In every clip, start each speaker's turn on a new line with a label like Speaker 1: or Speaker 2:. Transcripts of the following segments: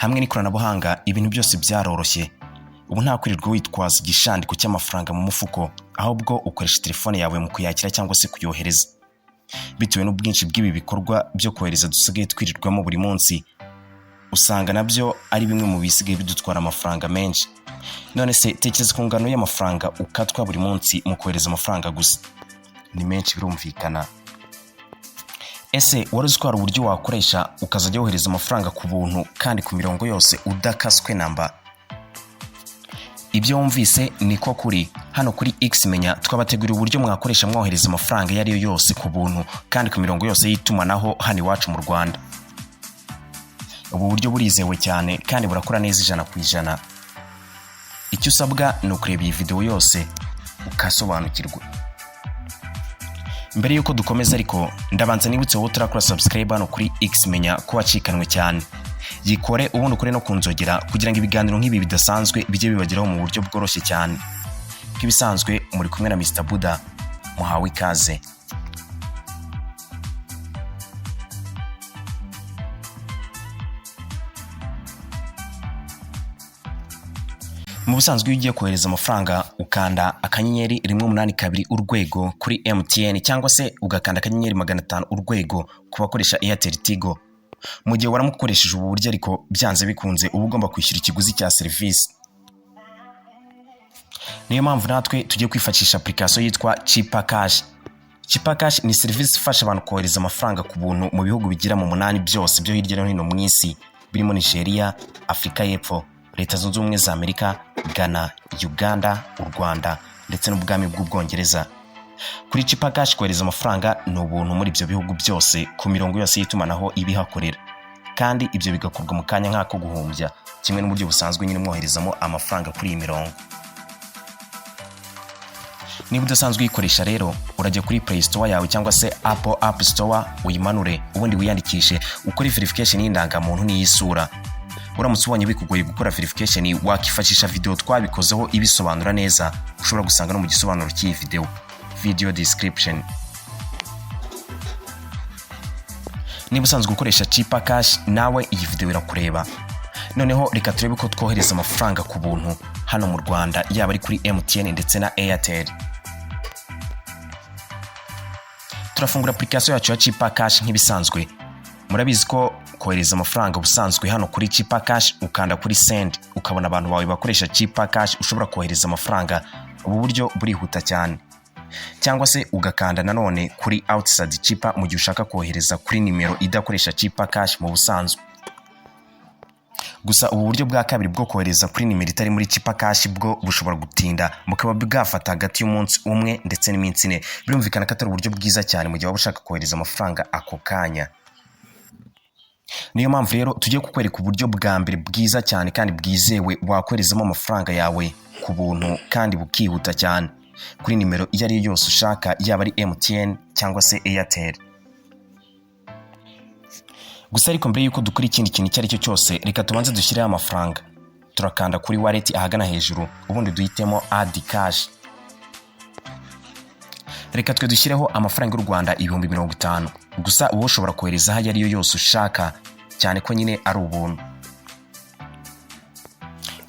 Speaker 1: hamwe n'ikoranabuhanga ibintu byose byaroroshye. Ubu nta kwirirwa witwaza igishandiko cy'amafaranga mu mufuko, ahubwo ukoresha telefone yawe mu kuyakira cyangwa se kuyohereza. Bitewe n'ubwinshi bw'ibi bikorwa byo kohereza dusigaye twirirwamo buri munsi, usanga nabyo ari bimwe mu bisigaye bidutwara amafaranga menshi. None se tekereza ku ngano y'amafaranga ukatwa buri munsi mu kohereza amafaranga gusa. Ni menshi birumvikana. Ese wari uzi ko hari uburyo wakoresha ukazajya wohereza amafaranga ku buntu kandi ku mirongo yose udakaswe namba? Ibyo wumvise niko kuri. Hano kuri Xmenya twabateguriye uburyo mwakoresha mwohereza amafaranga yari yo yose ku buntu kandi ku mirongo yose y'itumanaho hano iwacu mu Rwanda. Ubu buryo burizewe cyane kandi burakora neza 100%. Icyo usabwa ni ukureba iyi video yose ukasobanukirwa. Mbere yuko dukomeza ariko ndabanza nibutse wowe utarakora subscribe hano kuri Xmenya ko wacikanwe cyane. Yikore ubundi ukore no kunzogera kugira ngo ibiganiro nk'ibi bidasanzwe bijye bibageraho mu buryo bworoshye cyane. Nk'ibisanzwe muri kumwe na Mr Buda, muhawe ikaze. Mu busanzwe iyo ugiye kohereza amafaranga ukanda akanyenyeri 182 urwego kuri MTN cyangwa se ugakanda akanyenyeri 500 urwego ku bakoresha Airtel Tigo. Mu gihe waramukoresheje ubu buryo ariko byanze bikunze uba ugomba kwishyura ikiguzi cya serivisi. Niyo mpamvu natwe tugiye kwifashisha application yitwa Chipa Cash. Chipa Cash ni serivisi ifasha abantu kohereza amafaranga ku buntu mu bihugu bigira mu 8 byose byo hirya no hino mu isi, birimo Nigeria, Afrika y'Epfo, Leta Zunze Ubumwe za Amerika, Ghana, Uganda, u Rwanda ndetse n'ubwami bw'Ubwongereza. Kuri Chipa Cash kohereza amafaranga ni ubuntu muri ibyo bihugu byose ku mirongo yose y'itumanaho ibihakorera, kandi ibyo bigakorwa mu kanya nk'ako guhumbya, kimwe n'uburyo busanzwe nyine mwoherezamo amafaranga kuri iyi mirongo. Niba udasanzwe uyikoresha rero urajya kuri Play Store yawe cyangwa se Apple App Store uyimanure, ubundi wiyandikishe ukore verification y'indangamuntu n'iyisura. Uramutse ubonye bikugoye gukora verification wakifashisha video twabikozeho ibisobanura neza, ushobora gusanga no mu gisobanuro cy'iyi video description. Niba usanzwe ukoresha Chipa Cash nawe iyi video irakureba. Noneho reka turebe ko twohereza amafaranga ku buntu hano mu Rwanda, yaba ari kuri MTN ndetse na Airtel. Turafungura application yacu ya Chipa Cash nk'ibisanzwe. Murabizi ko kohereza amafaranga ubusanzwe hano kuri Chipa Cash ukanda kuri send, ukabona abantu bawe bakoresha Chipa Cash ushobora kohereza amafaranga. Ubu buryo burihuta cyane. Cyangwa se ugakanda nanone kuri outside Chipa mu gihe ushaka kohereza kuri nimero idakoresha Chipa Cash mu busanzwe. Gusa ubu buryo bwa kabiri bwo kohereza kuri nimero itari muri Chipa Cash bwo bushobora gutinda, mukaba bwafata hagati y'umunsi umwe ndetse n'iminsi 4. Birumvikana ko atari uburyo bwiza cyane mu gihe waba ushaka kohereza amafaranga ako kanya. Niyo mpamvu rero tugiye kukwereka uburyo bwa mbere bwiza cyane kandi bwizewe wakoherezamo amafaranga yawe ku buntu kandi bukihuta cyane kuri nimero iyo ari yo yose ushaka, yaba ari MTN cyangwa se Airtel. Gusa ariko mbere yuko dukora ikindi kintu icyo ari cyo cyose, reka tubanze dushyireho amafaranga. Turakanda kuri wallet ahagana hejuru, ubundi duhitemo add cash. Reka twe dushyireho amafaranga y'u Rwanda 50,000. Gusa uwo ushobora kohereza aho ari yo yose ushaka, cyane ko nyine ari ubuntu.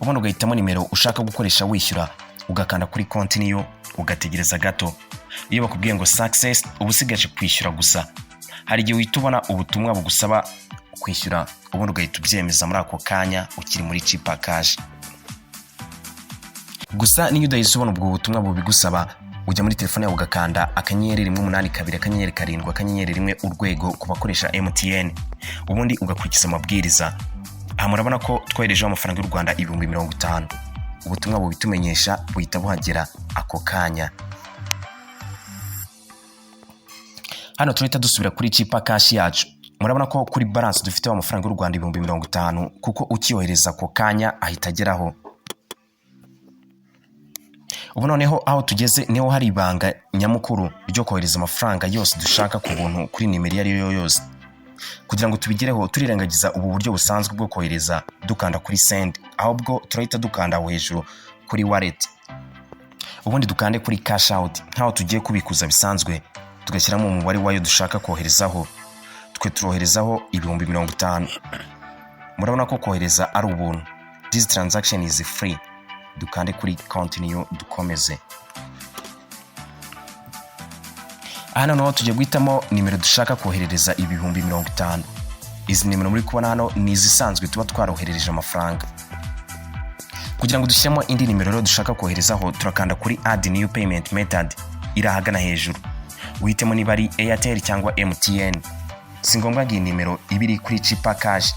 Speaker 1: Ubundi ugahitamo nimero ushaka gukoresha wishyura, ugakanda kuri continue, ugategereza gato. Iyo bakubwiye ngo success, ubusigaje kwishyura gusa. Hari igihe uhita ubona ubutumwa bugusaba kwishyura, ubundi ugahita ubyemeza muri ako kanya ukiri muri Chipa Cash. Gusa niyo udahise ubona ubwo butumwa bubigusaba, ujya muri telefone yawe ugakanda akanyenyeri 182 akanyenyeri 7 akanyenyeri 1 urwego ku bakoresha MTN, ubundi ugakurikiza amabwiriza. Aha murabona ko twoherejeho amafaranga y'u Rwanda 50,000. Ubutumwa bubitumenyesha buhita buhagera ako kanya. Hano turahita dusubira kuri Chipa Cash yacu. Murabona ko kuri balance dufite amafaranga y'u Rwanda 50,000 kuko ukiyohereza ako kanya ahita ageraho. Ubu noneho aho tugeze niho hari ibanga nyamukuru ryo kohereza amafaranga yose dushaka ku buntu kuri nimero yari yo yose. Kugira ngo tubigereho turirengagiza ubu buryo busanzwe bwo kohereza dukanda kuri send, ahubwo turahita dukanda aho hejuru kuri wallet. Ubundi dukande kuri cash out nkaho tugiye kubikuza bisanzwe, tugashyiramo umubare wayo dushaka koherezaho. Twe turoherezaho 50,000. murabona ko kohereza ari ubuntu. This transaction is free. Dukande kuri continue dukomeze. Hano naho tujye guhitamo nimero dushaka koherereza ibihumbi 50. Izi nimero muri kubona hano ni izisanzwe tuba twaroherereje amafaranga. Kugira ngo dushyiremo indi nimero rero dushaka koherezaho, turakanda kuri add new payment method irahagana hejuru. Uhitemo niba ari Airtel cyangwa MTN. Si ngombwa ngo iyi nimero ibiri kuri cheaper cash.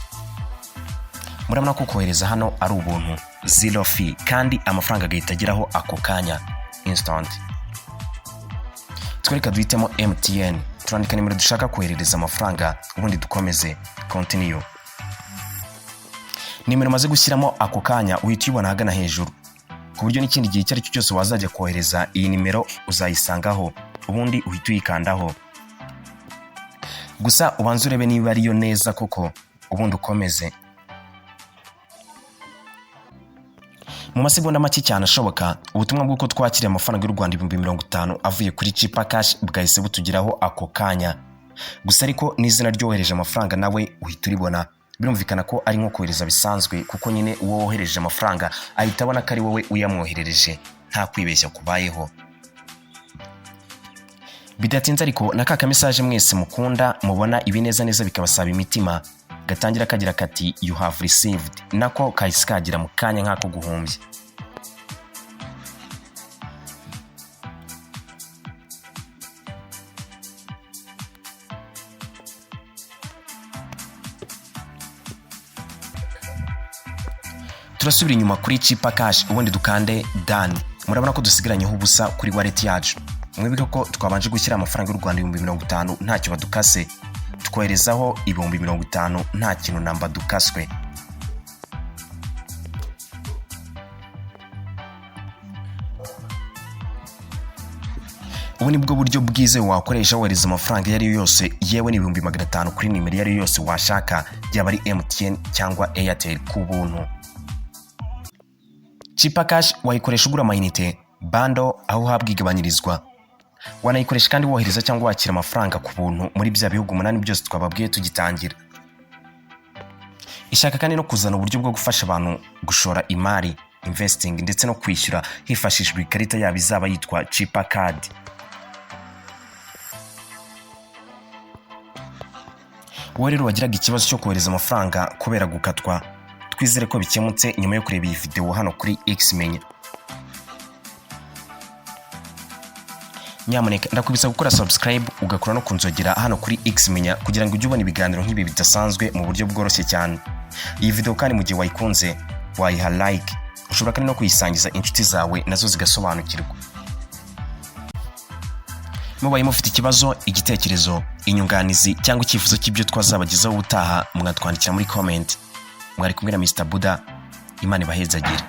Speaker 1: Murabona ko kohereza hano ari ubuntu, zero fee, kandi amafaranga agahita ageraho ako kanya instant. Twereka duhitemo MTN, turandika nimero dushaka koherereza amafaranga, ubundi dukomeze continue. Nimero maze gushyiramo ako kanya uhita uyibona hagana hejuru, ku buryo n'ikindi gihe cyari cyose wazajya kohereza iyi nimero uzayisangaho, ubundi uhita uyikandaho. Gusa ubanze urebe niba ariyo neza koko, ubundi ukomeze. Mu masegonda make cyane ashoboka, ubutumwa bw'uko twakiriye amafaranga y'u Rwanda 50 avuye kuri cheaper cash bwahise butugeraho ako kanya. Gusa ariko n'izina ryohereje amafaranga nawe uhita uribona. Birumvikana ko ari nko kohereza bisanzwe, kuko nyine uwo wohereje amafaranga ahita abona ko ari wowe uyamwoherereje, nta kwibeshya kubayeho. Bidatinze ariko na ka message mwese mukunda mubona ibineza neza bikabasaba imitima, gatangira kagira kati you have received, nako kahise kagira mu kanya nk'ako guhumbya. Turasubira inyuma kuri cheaper cash, ubundi dukande done. Murabona ko dusigaranyeho ubusa kuri wallet yacu. Mwibuke ko twabanje gushyira amafaranga y'u Rwanda 50 ntacyo badukase, tukoherezaho 50 nta kintu namba dukaswe. Ubu ni bwo buryo bwize wakoresha wohereza amafaranga yari yose, yewe ni 500 kuri nimero yari yose washaka, yaba ari MTN cyangwa Airtel ku buntu. Cheaper cash wayikoresha ugura amayinite, bando aho uhabwa igabanyirizwa. Wanayikoresha kandi wohereza cyangwa wakira amafaranga ku buntu muri bya bihugu 8 byose twababwiye tugitangira. Ishaka kandi no kuzana uburyo bwo gufasha abantu gushora imari, investing, ndetse no kwishyura hifashishijwe ikarita yabo izaba yitwa cheaper card. Wowe rero wagiraga ikibazo cyo kohereza amafaranga kubera gukatwa, twizere ko bikemutse nyuma yo kureba iyi video hano kuri Xmenya. Nyamuneka ndakubisa gukora subscribe ugakora no kunzogera hano kuri Xmenya kugira ngo ujye ubona ibiganiro nk'ibi bidasanzwe mu buryo bworoshye cyane. Iyi video kandi mu gihe wayikunze wayiha like, ushobora kandi no kuyisangiza inshuti zawe nazo zigasobanukirwa. Mubaye mufite ikibazo, igitekerezo, inyunganizi cyangwa icyifuzo cy'ibyo twazabagezaho ubutaha, mwatwandikira muri comment. Mwari kumwe na Mr. Buda, Imana ibahezagire.